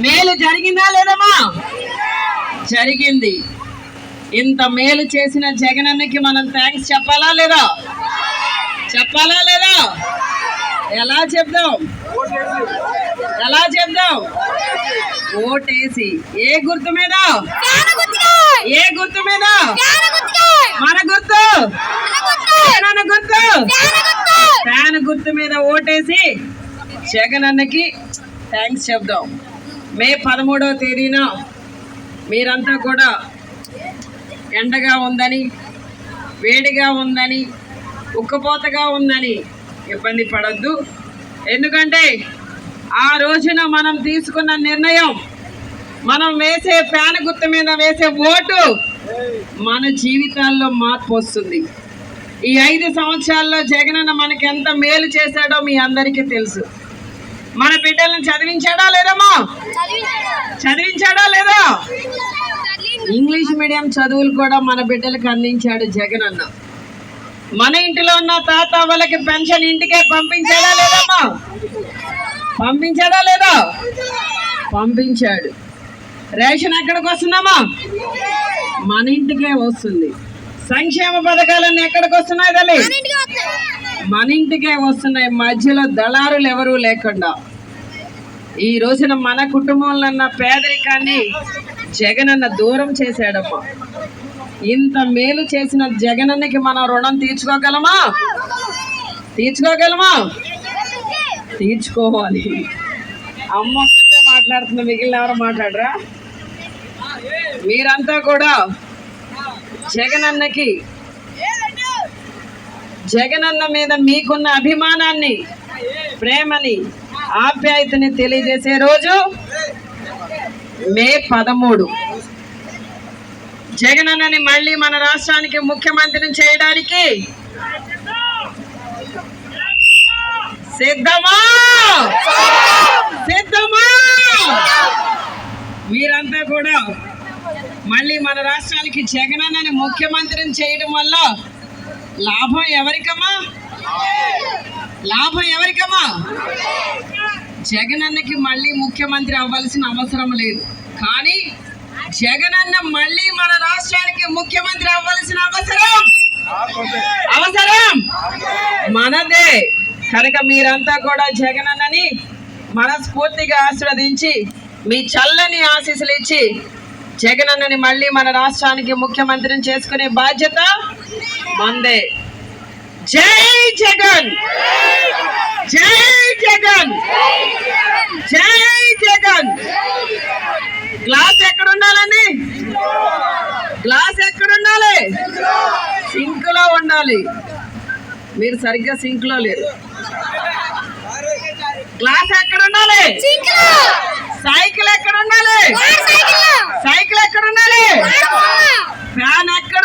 మేలు జరిగిందా లేదమ్మా? జరిగింది. ఇంత మేలు చేసిన జగనన్నకి మనం థ్యాంక్స్ చెప్పాలా లేదా? చెప్పాలా లేదా? ఎలా చెప్దాం? ఎలా చెప్దాం? ఓటేసి. ఏ గుర్తు మీద? ఏ గుర్తు మీద? మన గుర్తు, జగనన్న గుర్తు. ఫ్యాన్ గుర్తు మీద ఓటేసి జగనన్నకి థ్యాంక్స్ చెప్దాం. మే 13వ తేదీన మీరంతా కూడా ఎండగా ఉందని, వేడిగా ఉందని, ఉక్కపోతగా ఉందని ఇబ్బంది పడద్దు. ఎందుకంటే ఆ రోజున మనం తీసుకున్న నిర్ణయం, మనం వేసే ఫ్యాన్ గుర్తు మీద వేసే ఓటు మన జీవితాల్లో మార్పు వస్తుంది. ఈ 5 సంవత్సరాల్లో జగనన్న మనకి ఎంత మేలు చేశాడో మీ అందరికీ తెలుసు. మన బిడ్డలను చదివించాడా లేదమ్మా? చదివించాడా లేదా? ఇంగ్లీష్ మీడియం చదువులు కూడా మన బిడ్డలకు అందించాడు జగనన్న. మన ఇంటిలో ఉన్న తాత వాళ్ళకి పెన్షన్ ఇంటికే పంపించాడా లేదమ్మా? పంపించాడా లేదా? పంపించాడు. రేషన్ ఎక్కడికి వస్తుందమ్మా? మన ఇంటికే వస్తుంది. సంక్షేమ పథకాలన్నీ ఎక్కడికి వస్తున్నాయి తల్లి? మన ఇంటికే వస్తున్నాయి. మధ్యలో దళారులు ఎవరూ లేకుండా ఈ రోజున మన కుటుంబంలో ఉన్న పేదరికాన్ని జగనన్న దూరం చేశాడమ్మా. ఇంత మేలు చేసిన జగనన్నకి మనం రుణం తీర్చుకోగలమా? తీర్చుకోగలమా? తీర్చుకోవాలి. అమ్మ ఒక్కటే మాట్లాడుతున్నా, మిగిలిన ఎవరు మాట్లాడరా? మీరంతా కూడా జగనన్న మీద మీకున్న అభిమానాన్ని, ప్రేమని, ఆప్యాయతని తెలియజేసే రోజు మే 13. జగనన్నని మళ్ళీ మన రాష్ట్రానికి ముఖ్యమంత్రిని చేయడానికి సిద్ధమా? సిద్ధమా? మీరంతా కూడా మళ్ళీ మన రాష్ట్రానికి జగనన్నని ముఖ్యమంత్రిని చేయడం వల్ల లాభం ఎవరికమ్మా? లాభం ఎవరికమ్మా? జగనన్నకి మళ్ళీ ముఖ్యమంత్రి అవ్వాల్సిన అవసరం లేదు, కానీ జగనన్న మళ్ళీ మన రాష్ట్రానికి ముఖ్యమంత్రి అవ్వాల్సిన అవసరం మనదే. కనుక మీరంతా కూడా జగనన్నని మనస్ఫూర్తిగా ఆశీర్వదించి మీ చల్లని ఆశీస్సులు ఇచ్చి జగనన్నని మళ్ళీ మన రాష్ట్రానికి ముఖ్యమంత్రిని చేసుకునే బాధ్యత మందే. జై జగన్! జై జగన్! జై జగన్! గ్లాస్ ఎక్కడ ఉండాలండి? గ్లాస్ ఎక్కడ ఉండాలి? సింక్ లో ఉండాలి. మీరు సరిగ్గా సింక్ లో లేరు. గ్లాస్ ఎక్కడ ఉండాలి? సైకిల్ ఎక్కడ ఉండాలి? సైకిల్ ఎక్కడ ఉండాలి? ఫ్యాన్ ఎక్కడ